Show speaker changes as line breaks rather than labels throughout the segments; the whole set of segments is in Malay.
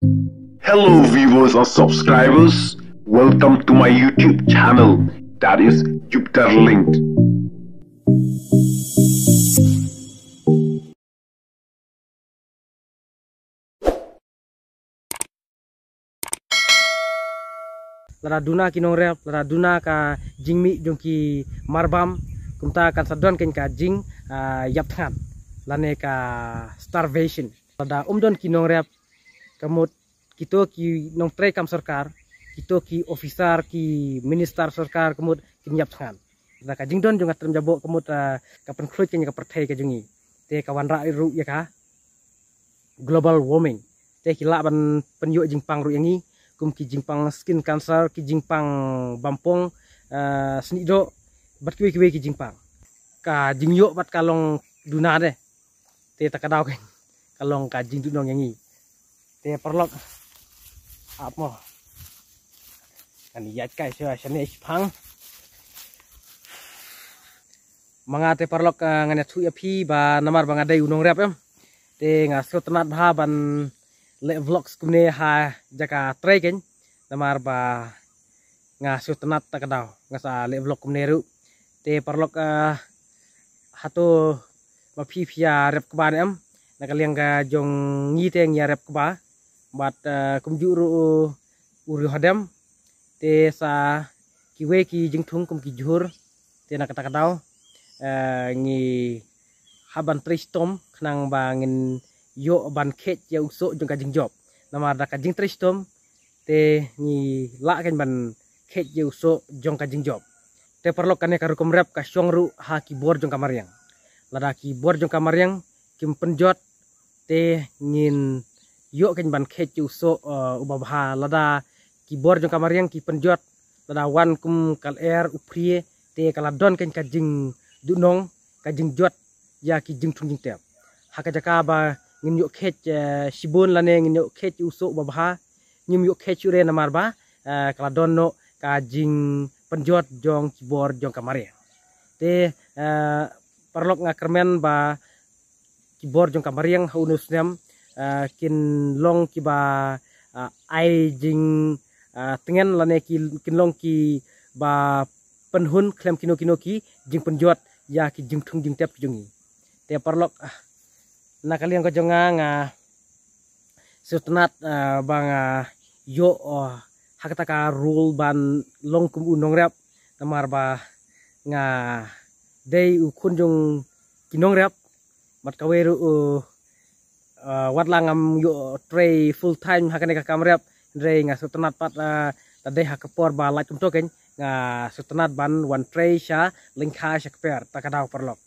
Hello viewers or subscribers, welcome to my YouTube channel, that is Jupiter Linked.
Laraduna kinong rep, laraduna ka jingmi jongki marbam, kumta kan sadon ken ka jing yapthan, lane ka starvation. Lada umdon kinong rep, kamut kito ki nong tre kam sarkar, kito ki officer ki minister sarkar kamut kin yapthan. Lada ka jingdon jong atrem jabo kamut ka penklut ken ka perthai ka jungi. Te kawan ra ru ya ka global warming. Te kila ban penyu jingpang ru yangi. Kum ki jingpang skin cancer, ki jingpang bampong senido bat kiwe ki jingpang ka jingyo bat kalong duna deh te takadaw ken kalong ka jing dunong yangi te perlok apa kan yat kai sya shane pang manga te perlok ngane thu api ba namar bang adai unong rep em te ngaso tenat bha ban le vlogs kumne ha jaka try ken namar ba nga sutenat takadaw nga sa le vlog kumne ru te parlok hato mapi pia rep kba em nakaliang ga jong ngite ng rep kba bat kumjuru uri hodem te sa kiwe ki jingthung kum ki jhur te nakatakadaw ngi haban tristom khnang bangin yo ban khet ya usok jong kajing job nama da kajing tristom te ni la kan ban khet ya usok jong kajing job te perlok kane karu komrep ka syongru ha keyboard jong kamariang lada keyboard jong kamariang kim penjot te ngin yo kan ban khet ya usok ubabha lada keyboard jong kamariang ki penjot lada wan kum kal air uprie te kaladon kan kajing dunong kajing jot ya ki jing thung jing tep hakajaka ba ngin yuk khet sibun lane ngin yuk khet usuk babha ngim yuk khet chure namar ba kala donno ka jing penjot jong keyboard jong kamare te parlok nga kermen ba keyboard jong kamariang haunus nem kin long ki ba ai jing tengen lane kin long ki ba penhun klem kino ki jing penjot ya ki jing thung jing tep jungi te parlok nakaliang ko jonga nga sutenat bang yo hakata ka rule ban long kum unong rep namar ba nga day u kunjung kinong rep mat kaweru wat langam yo tray full time hakane ka kamrep re nga sutenat pat tade hakapor ba like tum token nga sutenat ban one tray sha lingkha shakper takadaw perlok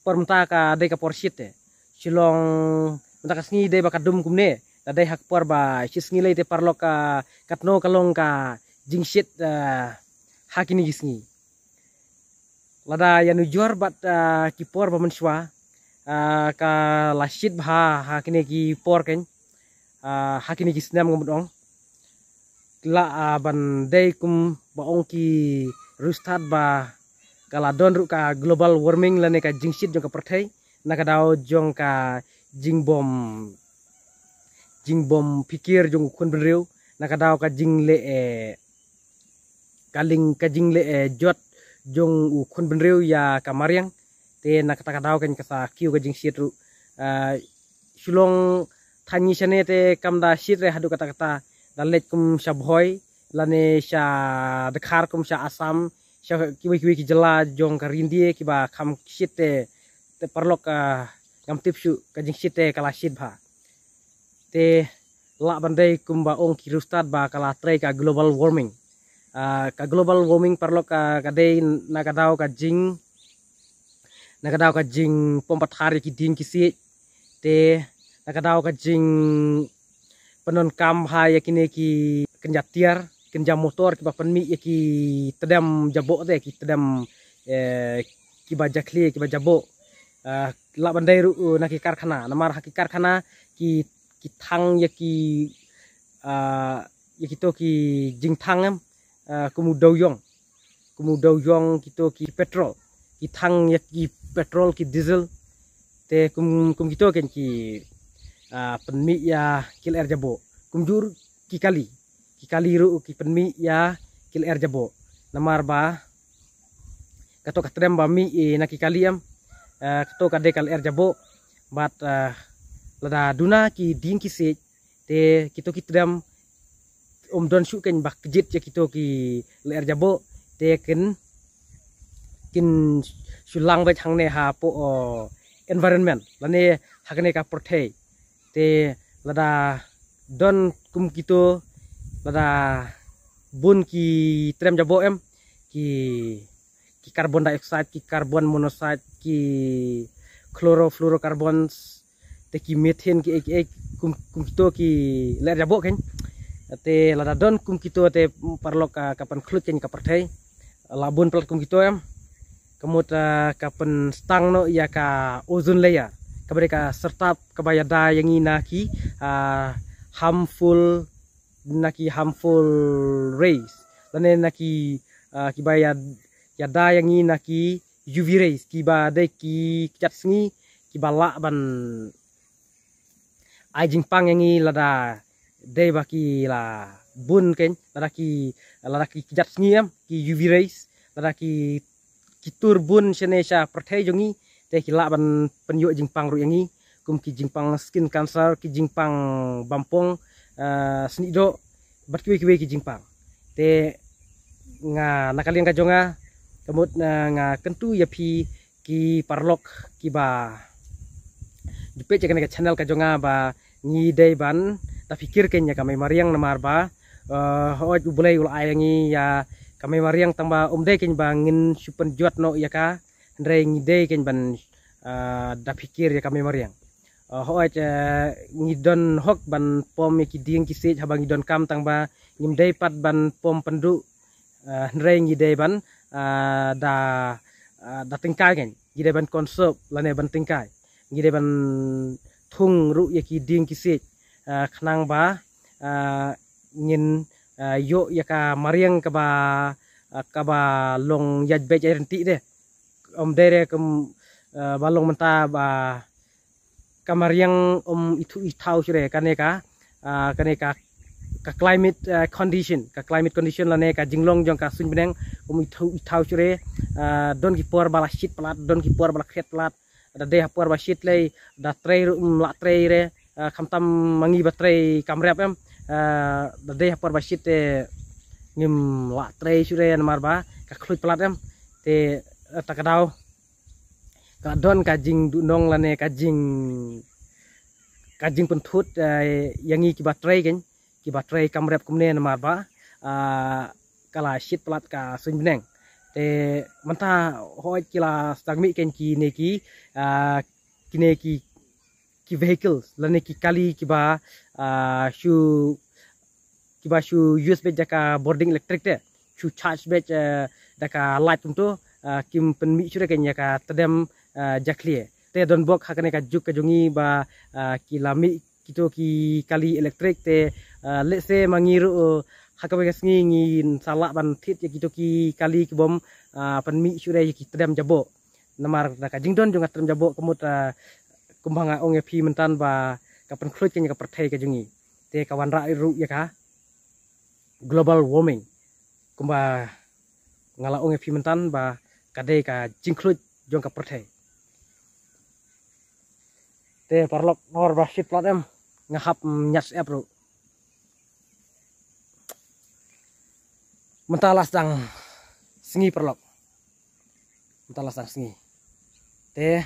permta ka dai ka porshit te silong menta ka sngi dai ba kadum kumne ta dai hak por ba sisngi le te parlo ka katno kalong ka jingshit hakini gisngi lada yanu jor bat ki por ba menswa ka lashit bha hakini ki por ken hakini gisnam ngomdong la ban dai kum ba ong ki rustad ba kala don ru ka global warming lane ka jingsit jong ka perthai nakadaw jong ka jingbom pikir jong kun benriu nakadaw ka jingle kaling ka jingle jot jong kun benriu ya kamariang te nakatadaw kan ka sa kiu ka jingsit ru sulong thanyi sane te kamda shit re hadu kata dalet kum shabhoy lane sha dekhar kum sha asam kiwi ki jela jong karindie kiba kham shite te parlok ngam tipsu kajing shite kala shit bha te la bandai kumba ong kirustad ba kala trai ka global warming parlok ka dei nakadaw ka jing pompat hari ki din ki si te nakadaw ka jing penon kam ha yakine ki kenjatiar kenja motor ki bapan mi ki tedam jabok te ki tedam ki bajakli ki bajabo la bandai ru na ki karkhana namar haki karkhana ki thang ki to ki jing thang kumudaw yong kito ki petrol ki thang ki petrol ki diesel te kum kito ken ki penmi ya kil air jabo kumjur ki kali ru ki penmi ya kil air jabo namar ba kato katrem ba mi na ki kali am kato kade kal air jabo bat lada duna ki ding ki se te kito kitrem don shu ken bak jit ya kito ki air jabo te kin sulang ba chang ne ha po environment lane hakne ka protect te lada don kum kito lada bun ki trem jabo em ki carbon dioxide ki carbon monoxide ki chlorofluorocarbons te ki methane ki kum kito ki ler jabo ken te lada don kum kito te parlok kapan khlut ken ka perthai labun plat kum kito em kemut kapan stang no ya ka ozone layer kabareka serta kabayada yang inaki harmful rays lane naki kibaya yada yang inaki UV rays kiba de ki chatsingi kibala ban ajing pang yang lada de baki la bun ken lada ki chatsingi am ki UV rays lada ki kitur bun senesha perthai jongi te kila ban penyu jingpang ru yangi kum ki jingpang skin cancer ki jingpang bampong snido bat kiwe ki jingpang te nga nakaliang ka jonga kemut nga kentu ya pi ki parlok ki ba jupe ka channel ka jonga ba ngi dei ban ta pikir kenya kami mariang namar ba hoj ubulai ul ayangi ya kami mariang tamba dei ken bangin supen juat no ya ka ndre ngide ken ban da pikir ya kami mariang hoj ngidon hok ban pom ki ding ki sej habang ngidon kam tangba ngimdei pat ban pom pendu ndre ngide ban da tingkai ken ngide ban konsep lane ban tingkai ngide ban thung ru ya ki ding ki sej khnang ba ngin yo ya ka mariang ka ba long yaj be renti de dere kem balong menta ba kamariang itu itau sure kaneka climate condition lane ka jinglong jong ka sunbeneng itu itau sure don ki por bala shit plat don ki por bala khet plat da de por ba shit lei da trei la trei re khamtam mangi ba trei kamrep em da de por ba shit ngim la trei sure namar ba ka khlut plat em te takadau ka don kajing dunong lane kajing penthut yangi ki baterai ken ki baterai kamrep kumne namar ba kala shit plat ka sunbeneng te manta hoj kila stagmi ken ki ki vehicles lane ki kali ki ba shu USB jaka boarding electric te shu charge bet daka light untuk kim penmi chure kenya ka tedem jaklie te don bok hakane ka juk ka jongi ba kilami kito ki kali elektrik te lese mangiru hakawe ngi ngin salak ban thit ya kito ki kali ki bom penmi chure ki tedem jabo namar ka jingdon jonga tedem jabo kemut kumbanga ong pi mentan ba kapan khlut kenya ka perthai ka jongi te kawan ra ru ya ka global warming kumba ngala ong pi mentan ba kade ka jingklut jong ka perthai te parlok nor ba shit plat em ngahap nyas ep ru mentalas dang sengi parlok mentalas dang sengi te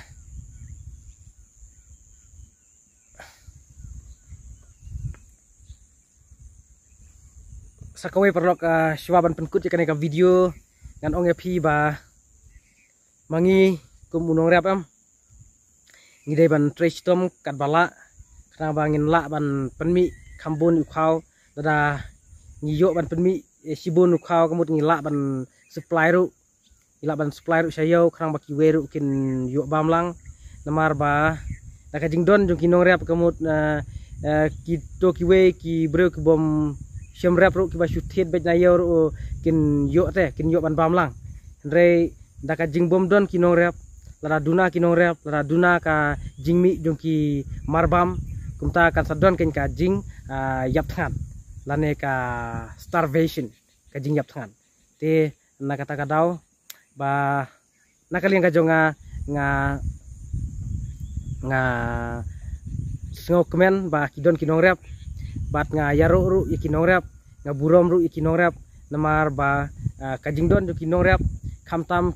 sakawai parlok swaban penkut ya ka video ngan ong pi ba mangi kum unong rap am ngidai ban trace tom kat bala kana bangin la ban penmi khambun ukhau dada ngiyo ban penmi sibun ukhau kamut ngila ban supply ru sayo kana baki weru kin yo bamlang namar ba daka jingdon jong kinong rap kamut kito kiwe ki bro ki bom syam rap ru ki ba shuthet bet nayo ru kin yo ban bamlang ndre daka jing bom don kinong rap lada duna kinong rap lada duna ka jingmi jongki marbam kumta kan sadon ken ka jing yap than lane ka starvation ka jing yap than te na kata kadau ba nakaliang ka jonga nga sngok men ba kidon kinong rep bat nga yaro ru ikinong rep nga burom ru ikinong rep namar ba kajing don kinong rep kamtam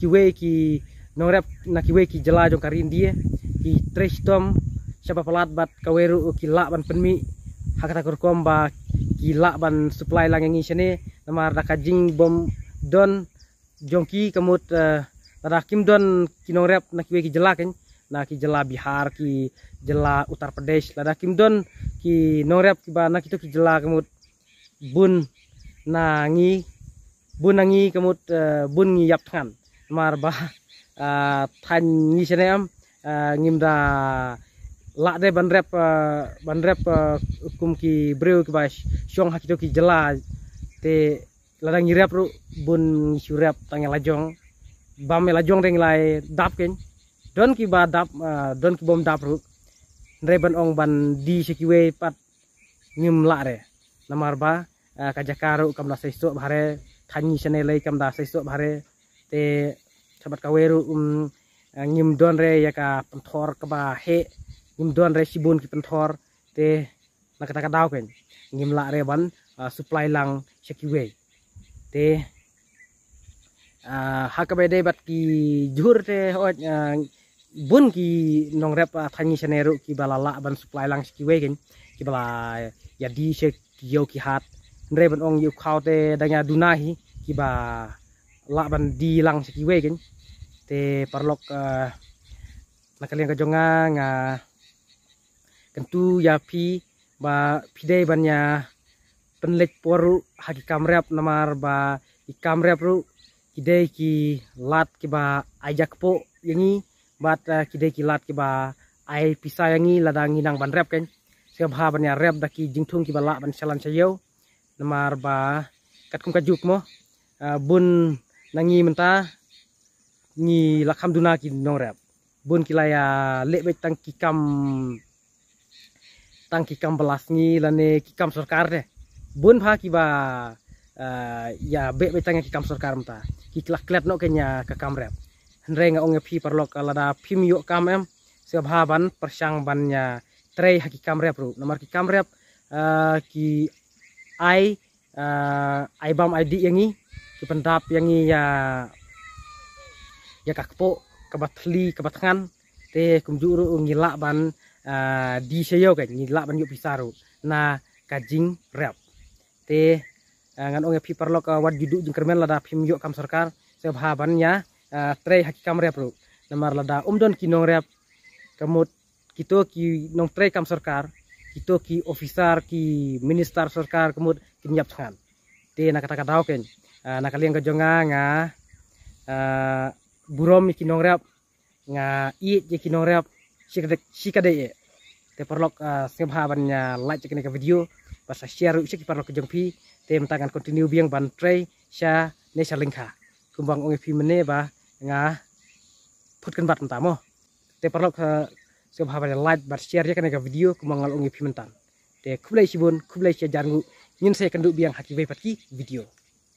kiwe ki nong rep na kiwe ki jela jong karin dia ki trestom siapa pelat bat kaweru ki la ban penmi hakata kurkom ba ki la ban supply lang yang isene namar da kajing bom don jongki kamut ada kim don kinong rep na kiwe ki jela ken na ki jela Bihar ki jela Uttar Pradesh lada kim don ki norep ki ba na kitu ki jela kamut bun nangi kamut bun ngi yap than mar ba than ngi senem ngimda la de ban rep kum ki breu ki ba syong ha kitu ki jela te lada ngi rep ru bun ngi surep tangi lajong bam lajong reng lai dap ken don ki ba dap don ki bom dap ru reban ong ban di sekiwe pat ngim la re namar ba kajakaru kam da sesok bahare thanyi senelei kam da sesok bahare te sabat kaweru ngim don re ya ka penthor ka ba he ngim don re sibun ki penthor te nakata ka daw ken ngim la re ban supply lang sekiwe te hakabede bat ki jur te hot bun ki nong rep thanyi seneru ki balala ban supply lang sekiwe ken ki bala ya di se yo ki hat ndre ban ong yu khaute danya dunahi ki ba la ban di lang sekiwe ken te parlok nakaliang ka jonga nga kentu ya pi ba pide banya penlek poru haki kamrep namar ba ikam rep ru kidei ki lat ki ba ajak po yangi bat kidei ki lat ki ba ai pisa yangi ladang nginang ban rep ken siap ha ban ya rep daki jingthung ki ba la ban salan sayo namar ba kat kum kajuk mo bun nangi menta ngi lakam duna ki nong rep bun kilaya lek bet tang kikam belas ngi lane kikam sarkar de bun pha ki ba ya be betang kikam sarkar menta ki klak no kenya ka kam rep hre nga ong phi parlok lada phim yo kam em se bhaban persang bannya trei haki kam rep ru nomor ki kam rep ki ai bam id yangi ki pendap yangi ya kakpo kabatli kabatngan te kumjuru ngila ban di seyo kan ngila ban yu pisaru na kajing rep te ngan ong phi parlok wat judu jingkermen lada phim yo kam sarkar se bhaban ya trei haki kam rep ru namar lada don kinong rep kamut kito ki nong trei kam sarkar kito ki officer ki minister sarkar kamut kinyap than te nakata daw ken nakaliang ka jonga nga burom kinong rep nga i je kinong rep sikade te parlok sebhaban nya like ke video basa share usik parlok jong phi te mentangan continue biang ban trei sha ne salingkha kumbang ong phi mene ba nga putkan bat mentamo te parlok sebhaban like bat share ke video kumbang ong phi mentan te kublai sibun kublai sia jangu nyin saya kenduk biang haki patki video